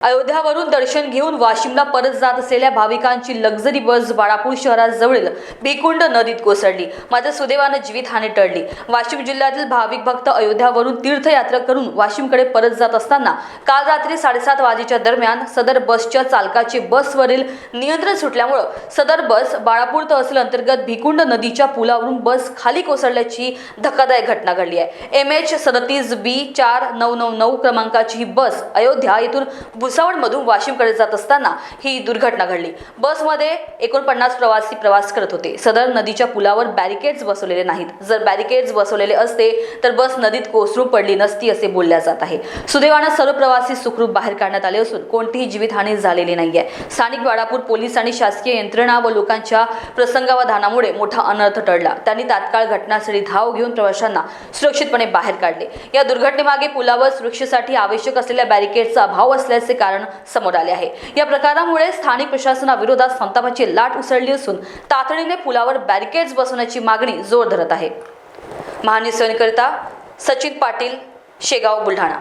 अयोध्यावरून दर्शन घेऊन वाशिमला परत जात असलेल्या भाविकांची लक्झरी बस बाळापूर शहराजवळील भिकुंड नदीत कोसळली। मात्र सुदैवाने जीवितहानी टळली। वाशिम जिल्ह्यातील भाविक भक्त अयोध्यावरून तीर्थयात्रा करून वाशिमकडे परत जात असताना काल रात्री 7:30 वाजेच्या दरम्यान सदर बसच्या चालकाचे बसवरील नियंत्रण सुटल्यामुळे सदर बस बाळापूर तहसील अंतर्गत भिकुंड नदीच्या पुलावरून बस खाली कोसळल्याची धक्कादायक घटना घडली आहे। MH 37B 4999 क्रमांकाची ही बस अयोध्या येथून भुसावळमधून वाशिमकडे जात असताना ही दुर्घटना घडली। बसमध्ये 49 प्रवासी प्रवास करत होते। सदर नदीच्या पुलावर बॅरिकेड्स बसवलेले नाहीत। जर बॅरिकेड्स बसवलेले असते तर बस नदीत कोसळून पडली नसती असे बोलल्या जात आहे। सुदैवाने सर्व प्रवासी सुखरूप बाहेर काढण्यात आले असून कोणतीही जीवितहानी झालेली नाहीये। स्थानिक बाळापूर पोलीस आणि शासकीय यंत्रणा व लोकांच्या प्रसंगावधानामुळे मोठा अनर्थ टळला। त्यांनी तात्काळ घटनास्थळी धाव घेऊन प्रवाशांना सुरक्षितपणे बाहेर काढले। या दुर्घटनेमागे पुलावर सुरक्षेसाठी आवश्यक असलेल्या बॅरिकेडचा अभाव असल्याचे कारण समोर आले आहे। या प्रकारामुळे स्थानिक प्रशासनाविरोधात संतापाची लाट उसळली असून तातडीने पुलावर बॅरिकेड्स बसवण्याची मागणी जोर धरत आहे। महान्यूज करिता सचिन पाटील, शेगाव, बुलढाणा।